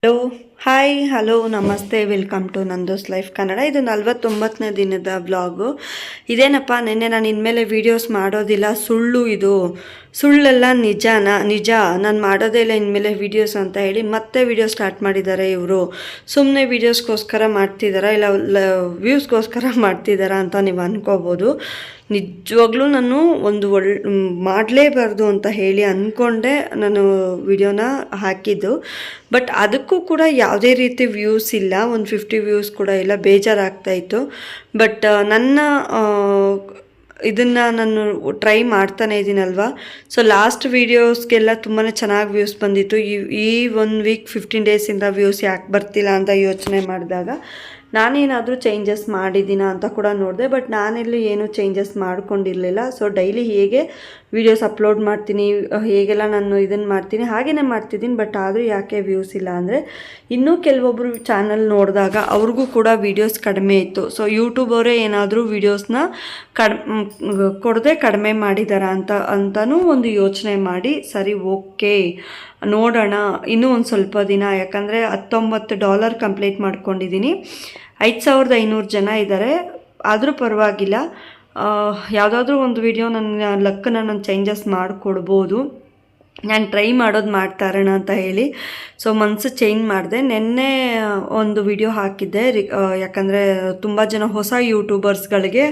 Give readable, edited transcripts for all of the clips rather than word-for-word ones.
Hello hi hello ನಮಸ್ತೆ welcome to ನಂದೋಸ್ life Kannada. ಇದು 49ನೇ ದಿನದ ವ್ಲಾಗು. ಇದೇನಪ್ಪ, ನಿನ್ನೆ ನಾನು ಇನ್ಮೇಲೆ ವೀಡಿಯೋಸ್ ಮಾಡೋದಿಲ್ಲ, ಇದು ಸುಳ್ಳೆಲ್ಲ ನಿಜ ನಾನು ಮಾಡೋದೇ ಇಲ್ಲ ಇನ್ಮೇಲೆ ವೀಡಿಯೋಸ್ ಅಂತ ಹೇಳಿ ಮತ್ತೆ ವೀಡಿಯೋ ಸ್ಟಾರ್ಟ್ ಮಾಡಿದ್ದಾರೆ. ಇವರು ಸುಮ್ಮನೆ ವೀಡಿಯೋಸ್ಗೋಸ್ಕರ ಮಾಡ್ತಿದ್ದಾರಾ ಇಲ್ಲ ವ್ಯೂಸ್ಗೋಸ್ಕರ ಮಾಡ್ತಿದ್ದಾರಾ ಅಂತ ನೀವು ಅಂದ್ಕೋಬೋದು. ನಿಜವಾಗ್ಲೂ ನಾನು ಮಾಡಲೇಬಾರ್ದು ಅಂತ ಹೇಳಿ ಅಂದ್ಕೊಂಡೆ ನಾನು ವಿಡಿಯೋನ ಹಾಕಿದ್ದು. ಬಟ್ ಅದಕ್ಕೂ ಕೂಡ ಯಾವುದೇ ರೀತಿ ವ್ಯೂಸ್ ಇಲ್ಲ, ಒಂದು 50 ವ್ಯೂಸ್ ಕೂಡ ಇಲ್ಲ. ಬೇಜಾರಾಗ್ತಾಯಿತ್ತು. ಬಟ್ ನನ್ನ ಇದನ್ನು ನಾನು ಟ್ರೈ ಮಾಡ್ತಾನೆ ಇದ್ದೀನಲ್ವ. ಸೊ ಲಾಸ್ಟ್ ವೀಡಿಯೋಸ್ಗೆಲ್ಲ ತುಂಬಾ ಚೆನ್ನಾಗಿ ವ್ಯೂಸ್ ಬಂದಿತ್ತು. ಈ 1 ವೀಕ್ 15 ಡೇಸಿಂದ ವ್ಯೂಸ್ ಯಾಕೆ ಬರ್ತಿಲ್ಲ ಅಂತ ಯೋಚನೆ ಮಾಡಿದಾಗ ನಾನೇನಾದರೂ ಚೇಂಜಸ್ ಮಾಡಿದ್ದೀನ ಅಂತ ಕೂಡ ನೋಡಿದೆ. ಬಟ್ ನಾನೆಲ್ಲೂ ಏನೂ ಚೇಂಜಸ್ ಮಾಡ್ಕೊಂಡಿರಲಿಲ್ಲ. ಸೊ ಡೈಲಿ ಹೇಗೆ ವೀಡಿಯೋಸ್ ಅಪ್ಲೋಡ್ ಮಾಡ್ತೀನಿ, ಹೇಗೆಲ್ಲ ನಾನು ಇದನ್ನು ಮಾಡ್ತೀನಿ ಹಾಗೆಯೇ ಮಾಡ್ತಿದ್ದೀನಿ. ಬಟ್ ಆದರೂ ಯಾಕೆ ವ್ಯೂಸ್ ಇಲ್ಲ ಅಂದರೆ, ಇನ್ನೂ ಕೆಲವೊಬ್ಬರು ಚಾನಲ್ ನೋಡಿದಾಗ ಅವ್ರಿಗೂ ಕೂಡ ವೀಡಿಯೋಸ್ ಕಡಿಮೆ ಇತ್ತು. ಸೊ ಯೂಟ್ಯೂಬ್ ಅವರೇ ಏನಾದರೂ ವೀಡಿಯೋಸ್ನ ಕೊಡದೆ ಕಡಿಮೆ ಮಾಡಿದಾರ ಅಂತಲೂ ಒಂದು ಯೋಚನೆ ಮಾಡಿ, ಸರಿ ಓಕೆ ನೋಡೋಣ ಇನ್ನೂ ಒಂದು ಸ್ವಲ್ಪ ದಿನ. ಯಾಕಂದರೆ $19 ಕಂಪ್ಲೀಟ್ ಮಾಡ್ಕೊಂಡಿದ್ದೀನಿ. 5500 ಜನ ಇದ್ದಾರೆ. ಆದರೂ ಪರವಾಗಿಲ್ಲ, ಯಾವುದಾದ್ರೂ ಒಂದು ವಿಡಿಯೋ ನನ್ನ ಲಕ್ಕನ್ನು ನಾನು ಚೇಂಜಸ್ ಮಾಡಿಕೊಡ್ಬೋದು. ನಾನು ಟ್ರೈ ಮಾಡೋದು ಮಾಡ್ತಾರೋಣ ಅಂತ ಹೇಳಿ ಸೊ ಮನಸ್ಸು ಚೇಂಜ್ ಮಾಡಿದೆ. ನಿನ್ನೆ ಒಂದು ವಿಡಿಯೋ ಹಾಕಿದ್ದೆ. ಯಾಕಂದರೆ ತುಂಬ ಜನ ಹೊಸ ಯೂಟ್ಯೂಬರ್ಸ್ಗಳಿಗೆ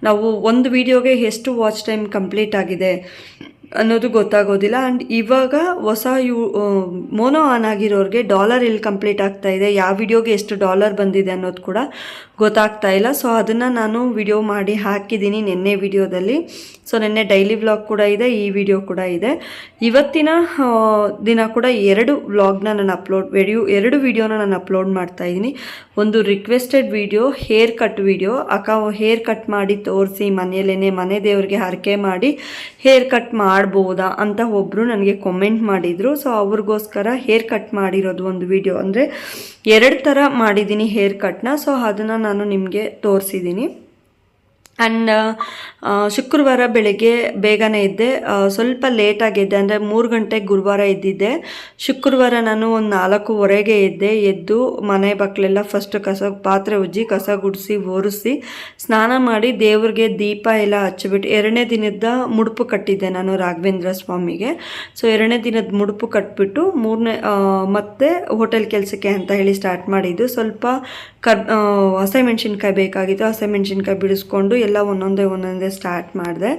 ನಾವು ಒಂದು ವಿಡಿಯೋಗೆ ಎಷ್ಟು ವಾಚ್ ಟೈಮ್ ಕಂಪ್ಲೀಟ್ ಆಗಿದೆ ಅನ್ನೋದು ಗೊತ್ತಾಗೋದಿಲ್ಲ. ಆ್ಯಂಡ್ ಇವಾಗ ಹೊಸ ಮೋನೋ ಆನ್ ಆಗಿರೋರಿಗೆ ಡಾಲರ್ ಎಲ್ಲಿ ಕಂಪ್ಲೀಟ್ ಆಗ್ತಾಯಿದೆ, ಯಾವ ವಿಡಿಯೋಗೆ ಎಷ್ಟು ಡಾಲರ್ ಬಂದಿದೆ ಅನ್ನೋದು ಕೂಡ ಗೊತ್ತಾಗ್ತಾ ಇಲ್ಲ. ಸೊ ಅದನ್ನು ನಾನು ವಿಡಿಯೋ ಮಾಡಿ ಹಾಕಿದ್ದೀನಿ ನಿನ್ನೆ ವಿಡಿಯೋದಲ್ಲಿ. ಸೊ ನಿನ್ನೆ ಡೈಲಿ ವ್ಲಾಗ್ ಕೂಡ ಇದೆ, ಈ ವಿಡಿಯೋ ಕೂಡ ಇದೆ. ಇವತ್ತಿನ ದಿನ ಕೂಡ 2 ವ್ಲಾಗ್ನ ನಾನು ಎರಡು ವಿಡಿಯೋನ ನಾನು ಅಪ್ಲೋಡ್ ಮಾಡ್ತಾಯಿದ್ದೀನಿ. ಒಂದು requested video, hair cut video. Hair cut ಮಾಡಿ ತೋರಿಸಿ ಮನೆಯಲ್ಲೇ, ಮನೆ ದೇವ್ರಿಗೆ ಹರಕೆ ಮಾಡಿ ಹೇರ್ ಕಟ್ ಮಾಡ್ಬೋದಾ ಅಂತ ಒಬ್ಬರು ನನಗೆ ಕಾಮೆಂಟ್ ಮಾಡಿದರು. ಸೊ ಅವ್ರಿಗೋಸ್ಕರ ಹೇರ್ ಕಟ್ ಮಾಡಿರೋದು ಒಂದು ವಿಡಿಯೋ, ಅಂದರೆ 2 ಥರ ಮಾಡಿದ್ದೀನಿ ಹೇರ್ ಕಟ್ನ. ಸೊ ಅದನ್ನು ನಾನು ನಿಮಗೆ ತೋರಿಸಿದ್ದೀನಿ. ಆ್ಯಂಡ್ ಶುಕ್ರವಾರ ಬೆಳಗ್ಗೆ ಬೇಗನೆ ಇದ್ದೆ, ಸ್ವಲ್ಪ ಲೇಟಾಗಿದ್ದೆ. ಅಂದರೆ 3 ಗಂಟೆಗೆ ಗುರುವಾರ ಇದ್ದಿದ್ದೆ. ಶುಕ್ರವಾರ ನಾನು ಒಂದು 4:15ಗೆ ಎದ್ದು ಮನೆ ಬಾಗಿಲೆಲ್ಲ ಫಸ್ಟ್ ಪಾತ್ರೆ ಉಜ್ಜಿ ಕಸ ಗುಡಿಸಿ ಒರೆಸಿ ಸ್ನಾನ ಮಾಡಿ ದೇವ್ರಿಗೆ ದೀಪ ಎಲ್ಲ ಹಚ್ಚಿಬಿಟ್ಟು 2ನೇ ದಿನದ ಮುಡುಪು ಕಟ್ಟಿದ್ದೆ ನಾನು ರಾಘವೇಂದ್ರ ಸ್ವಾಮಿಗೆ. ಸೊ 2ನೇ ದಿನದ ಮುಡುಪು ಕಟ್ಬಿಟ್ಟು ಮತ್ತೆ ಹೋಟೆಲ್ ಕೆಲಸಕ್ಕೆ ಅಂತ ಹೇಳಿ ಸ್ಟಾರ್ಟ್ ಮಾಡಿದ್ದು. ಸ್ವಲ್ಪ ಹಸಿಮೆಣ್ಸಿನ್ಕಾಯಿ ಬೇಕಾಗಿತ್ತು, ಹಸಿಮೆಣ್ಸಿನ್ಕಾಯಿ ಬಿಡಿಸ್ಕೊಂಡು ಎಲ್ಲ ಒಂದೊಂದೇ ಸ್ಟಾರ್ಟ್ ಮಾಡಿದೆ.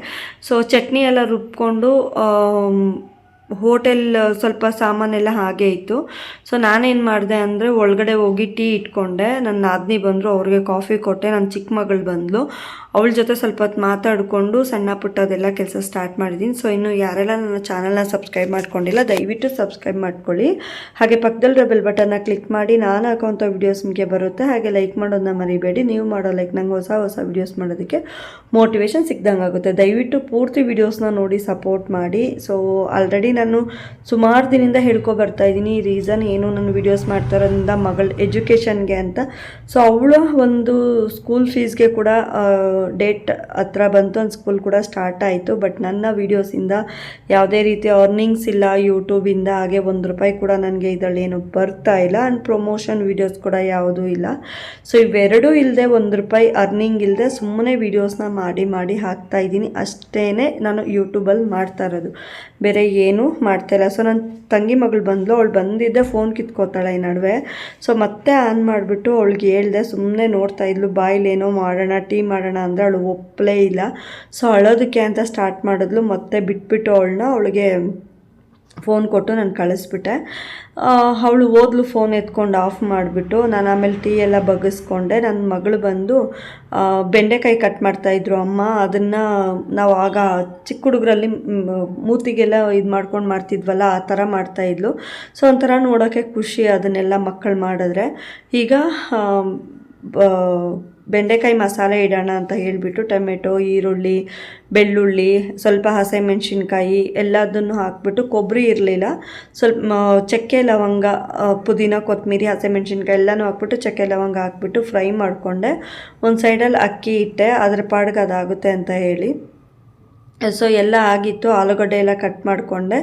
ಸೊ ಚಟ್ನಿ ಎಲ್ಲ ರುಬ್ಕೊಂಡು ಹೋಟೆಲ್ ಸ್ವಲ್ಪ ಸಾಮಾನೆಲ್ಲ ಹಾಗೆ ಇತ್ತು. ಸೊ ನಾನೇನು ಮಾಡಿದೆ ಅಂದರೆ, ಒಳಗಡೆ ಹೋಗಿ ಟೀ ಇಟ್ಕೊಂಡೆ. ನನ್ನ ನಾದಿನಿ ಬಂದರು, ಅವ್ರಿಗೆ ಕಾಫಿ ಕೊಟ್ಟೆ. ನನ್ನ ಚಿಕ್ಕ ಮಗಳು ಬಂದಳು, ಅವಳ ಜೊತೆ ಸ್ವಲ್ಪ ಹೊತ್ತು ಮಾತಾಡಿಕೊಂಡು ಸಣ್ಣ ಪುಟ್ಟದೆಲ್ಲ ಕೆಲಸ ಸ್ಟಾರ್ಟ್ ಮಾಡಿದ್ದೀನಿ. ಸೊ ಇನ್ನು ಯಾರೆಲ್ಲ ನನ್ನ ಚಾನಲ್ನ ಸಬ್ಸ್ಕ್ರೈಬ್ ಮಾಡ್ಕೊಂಡಿಲ್ಲ ದಯವಿಟ್ಟು ಸಬ್ಸ್ಕ್ರೈಬ್ ಮಾಡ್ಕೊಳ್ಳಿ. ಹಾಗೆ ಪಕ್ಕದಲ್ಲಿ ಬೆಲ್ ಬಟನ್ನ ಕ್ಲಿಕ್ ಮಾಡಿ ನಾನು ಹಾಕೋಂಥ ವೀಡಿಯೋಸ್ ನಿಮಗೆ ಬರುತ್ತೆ. ಹಾಗೆ ಲೈಕ್ ಮಾಡೋದನ್ನ ಮರಿಬೇಡಿ. ನೀವು ಮಾಡೋ ಲೈಕ್ ನಂಗೆ ಹೊಸ ವೀಡಿಯೋಸ್ ಮಾಡೋದಕ್ಕೆ ಮೋಟಿವೇಶನ್ ಸಿಕ್ದಂಗೆ ಆಗುತ್ತೆ. ದಯವಿಟ್ಟು ಪೂರ್ತಿ ವೀಡಿಯೋಸ್ನ ನೋಡಿ ಸಪೋರ್ಟ್ ಮಾಡಿ. ಸೊ ಆಲ್ರೆಡಿ ನಾನು ಸುಮಾರು ದಿನದಿಂದ ಹೇಳ್ಕೊಬರ್ತಾ ಇದ್ದೀನಿ. ರೀಸನ್ ಏನು, ನಾನು ವೀಡಿಯೋಸ್ ಮಾಡ್ತಾ ಇರೋದ್ರಿಂದ ಮಗಳ ಎಜುಕೇಷನ್ಗೆ ಅಂತ. ಸೊ ಅವಳ ಒಂದು ಸ್ಕೂಲ್ ಫೀಸ್ಗೆ ಕೂಡ ಡೇಟ್ ಹತ್ರ ಬಂತು, ಒಂದು ಸ್ಕೂಲ್ ಕೂಡ ಸ್ಟಾರ್ಟ್ ಆಯಿತು. ಬಟ್ ನನ್ನ ವೀಡಿಯೋಸಿಂದ ಯಾವುದೇ ರೀತಿ ಅರ್ನಿಂಗ್ಸ್ ಇಲ್ಲ ಯೂಟ್ಯೂಬಿಂದ. ಹಾಗೆ ₹1 ಕೂಡ ನನಗೆ ಇದರಲ್ಲಿ ಏನು ಬರ್ತಾ ಇಲ್ಲ. ಆ್ಯಂಡ್ ಪ್ರಮೋಷನ್ ವೀಡಿಯೋಸ್ ಕೂಡ ಯಾವುದೂ ಇಲ್ಲ. ಸೊ ಇವೆರಡೂ ಇಲ್ಲದೆ ₹1 ಅರ್ನಿಂಗ್ ಇಲ್ಲದೆ ಸುಮ್ಮನೆ ವೀಡಿಯೋಸ್ನ ಮಾಡಿ ಹಾಕ್ತಾ ಇದ್ದೀನಿ. ಅಷ್ಟೇ ನಾನು ಯೂಟ್ಯೂಬಲ್ಲಿ ಮಾಡ್ತಾ ಇರೋದು, ಬೇರೆ ಏನೂ ಮಾಡ್ತಾಯಿಲ್ಲ. ಸೊ ನನ್ನ ತಂಗಿ ಮಗಳು ಬಂದಳು, ಅವಳು ಬಂದಿದ್ದೆ ಫೋನ್ ಕಿತ್ಕೋತಾಳೆ ಈ ನಡುವೆ. ಸೊ ಮತ್ತೆ ಆನ್ ಮಾಡಿಬಿಟ್ಟು ಅವಳಿಗೆ ಹೇಳ್ದೆ, ಸುಮ್ಮನೆ ನೋಡ್ತಾ ಇದ್ಲು. ಬಾಯಿಲೇನೋ ಮಾಡೋಣ, ಟೀ ಮಾಡೋಣ ಅಂದರೆ ಅವಳು ಒಪ್ಪಲೇ ಇಲ್ಲ. ಸೊ ಅಳೋದಕ್ಕೆ ಅಂತ ಸ್ಟಾರ್ಟ್ ಮಾಡಿದ್ಲು. ಮತ್ತೆ ಬಿಟ್ಬಿಟ್ಟು ಅವಳಿಗೆ ಫೋನ್ ಕೊಟ್ಟು ನಾನು ಕಳಿಸ್ಬಿಟ್ಟೆ. ಅವಳು ಓದ್ಲು, ಫೋನ್ ಎತ್ಕೊಂಡು ಆಫ್ ಮಾಡಿಬಿಟ್ಟು. ನಾನು ಆಮೇಲೆ ಟೀ ಎಲ್ಲ ಬಗ್ಗಿಸ್ಕೊಂಡೆ. ನನ್ನ ಮಗಳು ಬಂದು ಬೆಂಡೆಕಾಯಿ ಕಟ್ ಮಾಡ್ತಾಯಿದ್ರು ಅಮ್ಮ. ಅದನ್ನು ನಾವು ಆಗ ಚಿಕ್ಕ ಹುಡುಗರಲ್ಲಿ ಮೂತಿಗೆಲ್ಲ ಇದು ಮಾಡ್ಕೊಂಡು ಮಾಡ್ತಿದ್ವಲ್ಲ, ಆ ಥರ ಮಾಡ್ತಾಯಿದ್ಲು. ಸೊ ಒಂಥರ ನೋಡೋಕ್ಕೆ ಖುಷಿ ಅದನ್ನೆಲ್ಲ ಮಕ್ಕಳು ಮಾಡಿದ್ರೆ. ಈಗ ಬೆಂಡೆಕಾಯಿ ಮಸಾಲೆ ಇಡೋಣ ಅಂತ ಹೇಳಿಬಿಟ್ಟು ಟೊಮೆಟೊ, ಈರುಳ್ಳಿ, ಬೆಳ್ಳುಳ್ಳಿ, ಸ್ವಲ್ಪ ಹಸಿಮೆಣ್ಸಿನ್ಕಾಯಿ ಎಲ್ಲದನ್ನು ಹಾಕ್ಬಿಟ್ಟು, ಕೊಬ್ಬರಿ ಇರಲಿಲ್ಲ, ಸ್ವಲ್ಪ ಚಕ್ಕೆ ಲವಂಗ, ಪುದೀನ, ಕೊತ್ತಂಬರಿ, ಹಸಿಮೆಣ್ಸಿನ್ಕಾಯಿ ಎಲ್ಲನೂ ಹಾಕ್ಬಿಟ್ಟು ಚಕ್ಕೆ ಲವಂಗ ಹಾಕ್ಬಿಟ್ಟು ಫ್ರೈ ಮಾಡಿಕೊಂಡೆ. ಒಂದು ಸೈಡಲ್ಲಿ ಅಕ್ಕಿ ಇಟ್ಟೆ, ಅದ್ರ ಪಾಡ್ಗೆ ಅದಾಗುತ್ತೆ ಅಂತ ಹೇಳಿ. ಸೊ ಎಲ್ಲ ಆಗಿತ್ತು. ಆಲೂಗಡ್ಡೆ ಎಲ್ಲ ಕಟ್ ಮಾಡಿಕೊಂಡೆ.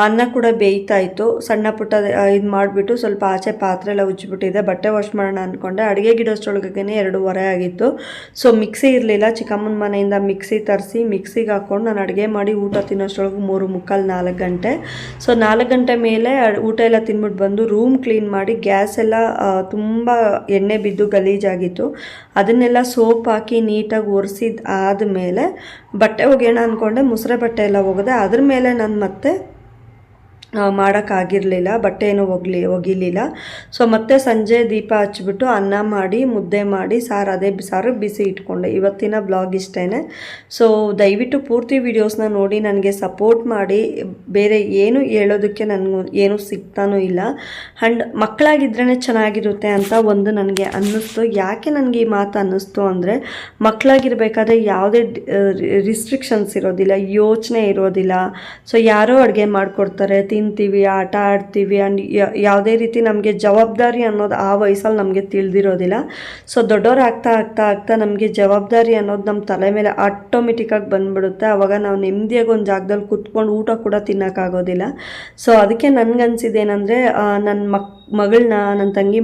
ಅನ್ನ ಕೂಡ ಬೇಯ್ತಾ ಇತ್ತು. ಸಣ್ಣ ಪುಟ್ಟ ಇದು ಮಾಡಿಬಿಟ್ಟು ಸ್ವಲ್ಪ ಆಚೆ ಪಾತ್ರೆ ಎಲ್ಲ ಉಜ್ಜಿಬಿಟ್ಟಿದೆ. ಬಟ್ಟೆ ವಾಶ್ ಮಾಡೋಣ ಅಂದ್ಕೊಂಡೆ. ಅಡುಗೆ ಗಿಡಷ್ಟೊಳಗೇ 2:30 ಆಗಿತ್ತು. ಸೊ ಮಿಕ್ಸಿ ಇರಲಿಲ್ಲ. ಚಿಕ್ಕಮ್ಮನ ಮನೆಯಿಂದ ಮಿಕ್ಸಿ ತರಿಸಿ ಮಿಕ್ಸಿಗೆ ಹಾಕ್ಕೊಂಡು ನಾನು ಅಡುಗೆ ಮಾಡಿ ಊಟ ತಿನ್ನೋಷ್ಟೊಳಗೆ 3:45 4 ಗಂಟೆ. ಸೊ 4 ಗಂಟೆ ಮೇಲೆ ಊಟ ಎಲ್ಲ ತಿನ್ಬಿಟ್ಟು ಬಂದು ರೂಮ್ ಕ್ಲೀನ್ ಮಾಡಿ ಗ್ಯಾಸ್ ಎಲ್ಲ ತುಂಬ ಎಣ್ಣೆ ಬಿದ್ದು ಗಲೀಜಾಗಿತ್ತು. ಅದನ್ನೆಲ್ಲ ಸೋಪ್ ಹಾಕಿ ನೀಟಾಗಿ ಒರೆಸಿದ ಆದಮೇಲೆ ಬಟ್ಟೆ ಒಗೆಯೋಣ ಅಂದ್ಕೊಂಡೆ. ಮುಸುರೆ ಬಟ್ಟೆ ಎಲ್ಲ ಒಗೆದೆ. ಅದ್ರ ಮೇಲೆ ನಾನು ಮತ್ತೆ ಮಾಡೋಕ್ಕಾಗಿರಲಿಲ್ಲ, ಬಟ್ಟೆ ಏನೂ ಒಗಿಲಿಲ್ಲ. ಸೊ ಮತ್ತೆ ಸಂಜೆ ದೀಪ ಹಚ್ಬಿಟ್ಟು ಅನ್ನ ಮಾಡಿ ಮುದ್ದೆ ಮಾಡಿ ಅದೇ ಸಾರು ಬಿಸಿ ಇಟ್ಕೊಂಡೆ. ಇವತ್ತಿನ ಬ್ಲಾಗ್ ಇಷ್ಟೇ. ಸೊ ದಯವಿಟ್ಟು ಪೂರ್ತಿ ವೀಡಿಯೋಸ್ನ ನೋಡಿ ನನಗೆ ಸಪೋರ್ಟ್ ಮಾಡಿ. ಬೇರೆ ಏನು ಹೇಳೋದಕ್ಕೆ ನನಗೂ ಏನೂ ಸಿಗ್ತಾನೂ ಇಲ್ಲ. ಆ್ಯಂಡ್ ಮಕ್ಕಳಾಗಿದ್ರೇ ಚೆನ್ನಾಗಿರುತ್ತೆ ಅಂತ ಒಂದು ನನಗೆ ಅನ್ನಿಸ್ತು. ಯಾಕೆ ನನಗೆ ಈ ಮಾತು ಅನ್ನಿಸ್ತು ಅಂದರೆ, ಮಕ್ಕಳಾಗಿರ್ಬೇಕಾದ್ರೆ ಯಾವುದೇ ರಿಸ್ಟ್ರಿಕ್ಷನ್ಸ್ ಇರೋದಿಲ್ಲ, ಯೋಚನೆ ಇರೋದಿಲ್ಲ. ಸೊ ಯಾರೋ ಅಡುಗೆ ಮಾಡಿಕೊಡ್ತಾರೆ, ತಿಂತೀವಿ, ಆಟ ಆಡ್ತೀವಿ. ಆ್ಯಂಡ್ ಯಾವುದೇ ರೀತಿ ನಮಗೆ ಜವಾಬ್ದಾರಿ ಅನ್ನೋದು ಆ ವಯಸ್ಸಲ್ಲಿ ನಮಗೆ ತಿಳಿದಿರೋದಿಲ್ಲ. ಸೊ ದೊಡ್ಡವ್ರು ಆಗ್ತಾ ಆಗ್ತಾ ಆಗ್ತಾ ನಮಗೆ ಜವಾಬ್ದಾರಿ ಅನ್ನೋದು ನಮ್ಮ ತಲೆ ಮೇಲೆ ಆಟೋಮೆಟಿಕ್ಕಾಗಿ ಬಂದುಬಿಡುತ್ತೆ. ಆವಾಗ ನಾವು ನೆಮ್ಮದಿಯಾಗಿ ಒಂದು ಜಾಗದಲ್ಲಿ ಕೂತ್ಕೊಂಡು ಊಟ ಕೂಡ ತಿನ್ನೋಕ್ಕಾಗೋದಿಲ್ಲ. ಸೊ ಅದಕ್ಕೆ ನನಗನ್ಸಿದ್ದೇನೆಂದರೆ, ನನ್ನ ಮಗಳನ್ನ, ನನ್ನ ತಂಗಿ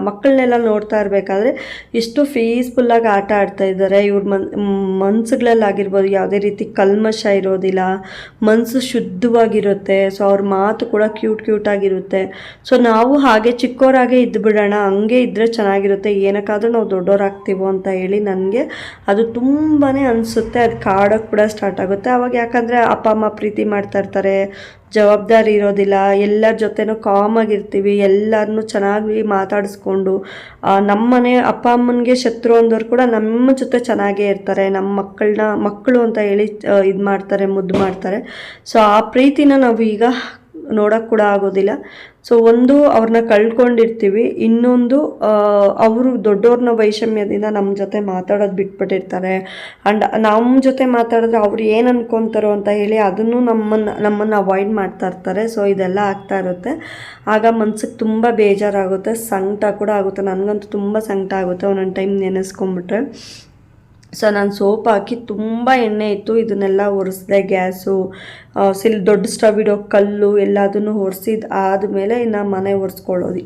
ಮಕ್ಕಳನ್ನೆಲ್ಲ ನೋಡ್ತಾ ಇರಬೇಕಾದ್ರೆ ಎಷ್ಟು ಪೀಸ್ಫುಲ್ಲಾಗಿ ಆಟ ಆಡ್ತಾ ಇದ್ದಾರೆ. ಇವ್ರ ಮನ್ಸುಗಳಲ್ಲಾಗಿರ್ಬೋದು ಯಾವುದೇ ರೀತಿ ಕಲ್ಮಶ ಇರೋದಿಲ್ಲ, ಮನಸ್ಸು ಶುದ್ಧವಾಗಿರುತ್ತೆ. ಸೊ ಅವ್ರ ಮಾತು ಕೂಡ ಕ್ಯೂಟಾಗಿರುತ್ತೆ. ಸೊ ನಾವು ಹಾಗೆ ಚಿಕ್ಕವರಾಗೆ ಇದ್ದುಬಿಡೋಣ, ಹಂಗೆ ಇದ್ದರೆ ಚೆನ್ನಾಗಿರುತ್ತೆ, ಏನಕ್ಕಾದರೂ ನಾವು ದೊಡ್ಡವರಾಗ್ತೀವೋ ಅಂತ ಹೇಳಿ ನನಗೆ ಅದು ತುಂಬಾ ಅನಿಸುತ್ತೆ. ಅದು ಕಾಡೋಕ್ಕೆ ಕೂಡ ಸ್ಟಾರ್ಟ್ ಆಗುತ್ತೆ ಆವಾಗ. ಯಾಕಂದರೆ ಅಪ್ಪ ಅಮ್ಮ ಪ್ರೀತಿ ಮಾಡ್ತಾ ಇರ್ತಾರೆ, ಜವಾಬ್ದಾರಿ ಇರೋದಿಲ್ಲ, ಎಲ್ಲರ ಜೊತೆನೂ ಕಾಮಾಗಿರ್ತೀವಿ, ಎಲ್ಲರನ್ನೂ ಚೆನ್ನಾಗಿ ಮಾತಾಡಿಸ್ಕೊಂಡು. ನಮ್ಮನೆ ಅಪ್ಪ ಅಮ್ಮನಿಗೆ ಶತ್ರು ಅಂದವ್ರು ಕೂಡ ನಮ್ಮ ಜೊತೆ ಚೆನ್ನಾಗೇ ಇರ್ತಾರೆ. ನಮ್ಮ ಮಕ್ಕಳು ಅಂತ ಹೇಳಿ ಇದು ಮಾಡ್ತಾರೆ, ಮುದ್ದು ಮಾಡ್ತಾರೆ. ಸೊ ಆ ಪ್ರೀತಿನ ನಾವು ಈಗ ನೋಡೋಕ್ಕೆ ಕೂಡ ಆಗೋದಿಲ್ಲ. ಸೊ ಒಂದು ಅವ್ರನ್ನ ಕಳ್ಕೊಂಡಿರ್ತೀವಿ, ಇನ್ನೊಂದು ಅವರು ದೊಡ್ಡವ್ರನ್ನ ವೈಷಮ್ಯದಿಂದ ನಮ್ಮ ಜೊತೆ ಮಾತಾಡೋದು ಬಿಟ್ಬಿಟ್ಟಿರ್ತಾರೆ. ಆ್ಯಂಡ್ ನಮ್ಮ ಜೊತೆ ಮಾತಾಡಿದ್ರೆ ಅವ್ರು ಏನು ಅನ್ಕೊತಾರೋ ಅಂತ ಹೇಳಿ ಅದನ್ನು ನಮ್ಮನ್ನು ಅವಾಯ್ಡ್ ಮಾಡ್ತಾ ಇರ್ತಾರೆ. ಸೊ ಇದೆಲ್ಲ ಆಗ್ತಾ ಇರುತ್ತೆ. ಆಗ ಮನ್ಸಿಗೆ ತುಂಬ ಬೇಜಾರಾಗುತ್ತೆ, ಸಂಕಟ ಕೂಡ ಆಗುತ್ತೆ. ನನಗಂತೂ ತುಂಬ ಸಂಕಟ ಆಗುತ್ತೆ ಒಂದೊಂದು ಟೈಮ್ ನೆನೆಸ್ಕೊಂಬಿಟ್ರೆ. ಸೊ ನಾನು ಸೋಪ್ ಹಾಕಿ ತುಂಬ ಎಣ್ಣೆ ಇತ್ತು, ಇದನ್ನೆಲ್ಲ ಒರೆಸಿದೆ. ಗ್ಯಾಸು ದೊಡ್ಡ ಸ್ಟವ್ ಇಡೋ ಕಲ್ಲು ಎಲ್ಲದನ್ನು ಒರೆಸಿದ ಆದಮೇಲೆ ಇನ್ನು ಮನೆ ಒರೆಸ್ಕೊಳ್ಳೋದು.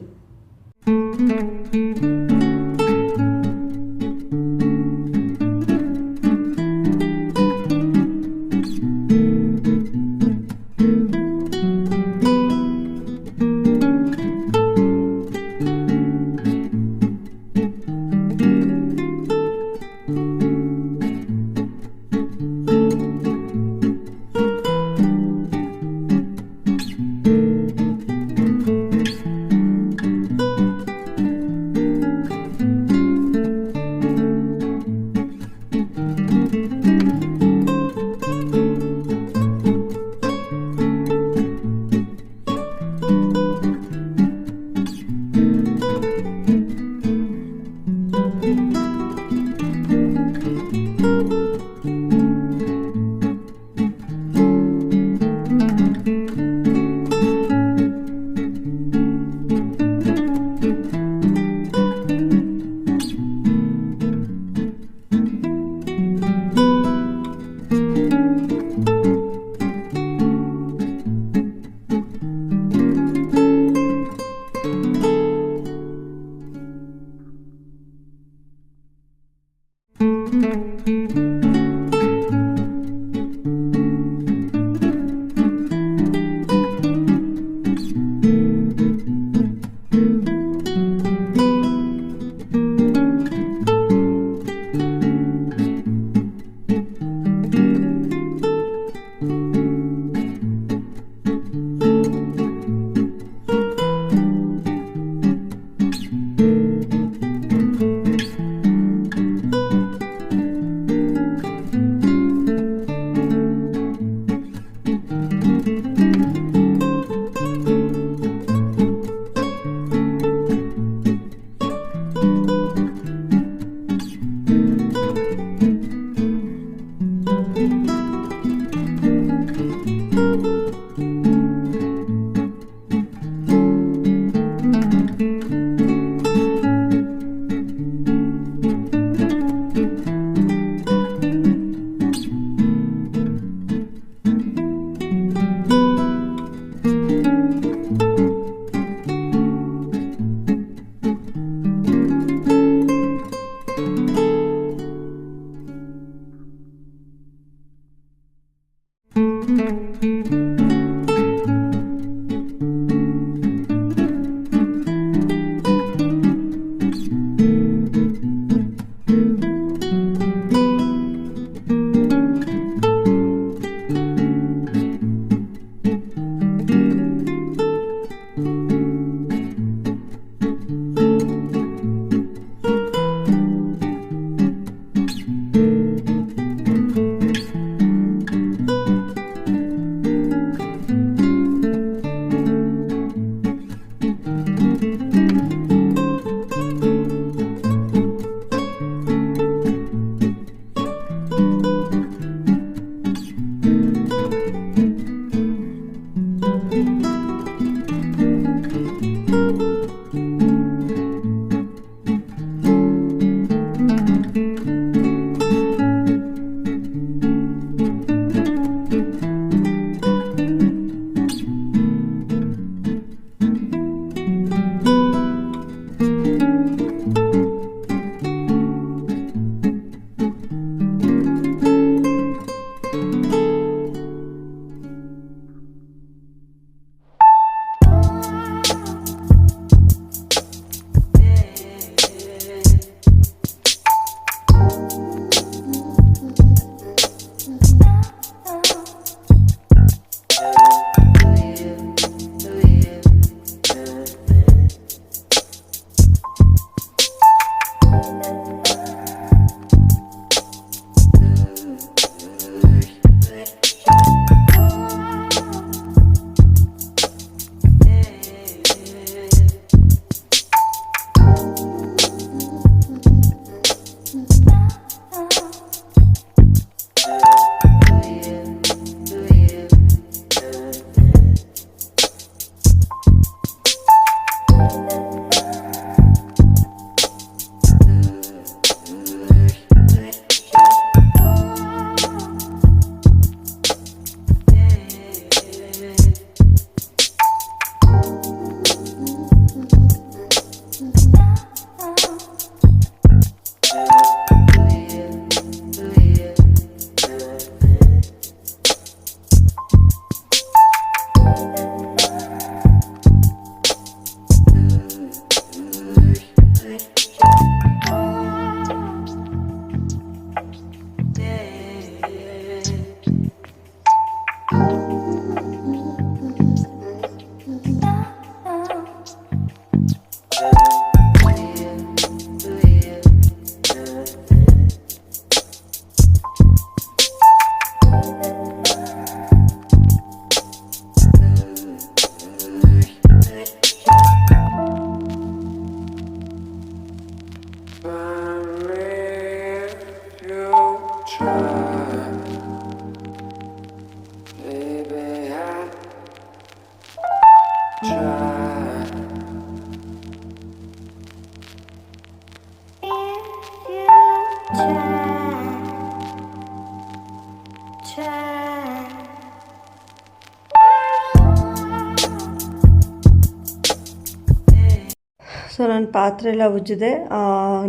ಸೊ ನಾನು ಪಾತ್ರೆ ಎಲ್ಲ ಉಜ್ಜಿದೆ,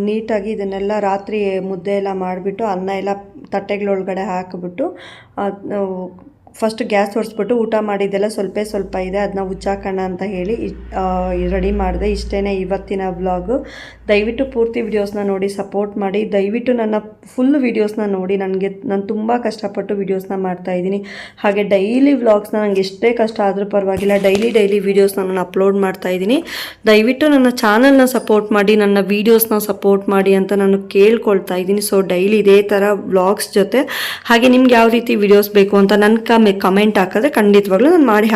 ನೀಟಾಗಿ ಇದನ್ನೆಲ್ಲ ರಾತ್ರಿ ಮುದ್ದೆ ಎಲ್ಲ ಮಾಡಿಬಿಟ್ಟು ಅನ್ನ ಎಲ್ಲ ತಟ್ಟೆಗಳೊಳಗಡೆ ಹಾಕಿಬಿಟ್ಟು ಫಸ್ಟ್ ಗ್ಯಾಸ್ ಹೊರಿಸ್ಬಿಟ್ಟು ಊಟ ಮಾಡಿದ್ದೆಲ್ಲ ಸ್ವಲ್ಪ ಇದೆ, ಅದನ್ನ ಉಚ್ಚಾಕೋಣ ಅಂತ ಹೇಳಿ ರೆಡಿ ಮಾಡಿದೆ. ಇಷ್ಟೇ ಇವತ್ತಿನ ವ್ಲಾಗು. ದಯವಿಟ್ಟು ಪೂರ್ತಿ ವಿಡಿಯೋಸ್ನ ನೋಡಿ ಸಪೋರ್ಟ್ ಮಾಡಿ. ದಯವಿಟ್ಟು ನನ್ನ ಫುಲ್ ವಿಡಿಯೋಸ್ನ ನೋಡಿ. ನಾನು ತುಂಬ ಕಷ್ಟಪಟ್ಟು ವಿಡಿಯೋಸ್ನ ಮಾಡ್ತಾಯಿದ್ದೀನಿ. ಹಾಗೆ ಡೈಲಿ ವ್ಲಾಗ್ಸ್ನ ನನಗೆ ಎಷ್ಟೇ ಕಷ್ಟ ಆದರೂ ಪರವಾಗಿಲ್ಲ, ಡೈಲಿ ವೀಡಿಯೋಸ್ನ ನಾನು ಅಪ್ಲೋಡ್ ಮಾಡ್ತಾಯಿದ್ದೀನಿ. ದಯವಿಟ್ಟು ನನ್ನ ಚಾನಲ್ನ ಸಪೋರ್ಟ್ ಮಾಡಿ, ನನ್ನ ವೀಡಿಯೋಸ್ನ ಸಪೋರ್ಟ್ ಮಾಡಿ ಅಂತ ನಾನು ಕೇಳ್ಕೊಳ್ತಾ ಇದ್ದೀನಿ. ಸೊ ಡೈಲಿ ಇದೇ ಥರ ವ್ಲಾಗ್ಸ್ ಜೊತೆ ಹಾಗೆ ನಿಮ್ಗೆ ಯಾವ ರೀತಿ ವಿಡಿಯೋಸ್ ಬೇಕು ಅಂತ ನನ್ನ ಕಮೆಂಟ್ ಹಾಕಿದ್ರೆ ಖಂಡಿತವಾಗ್ಲೂ ನಾನು ಮಾಡಿ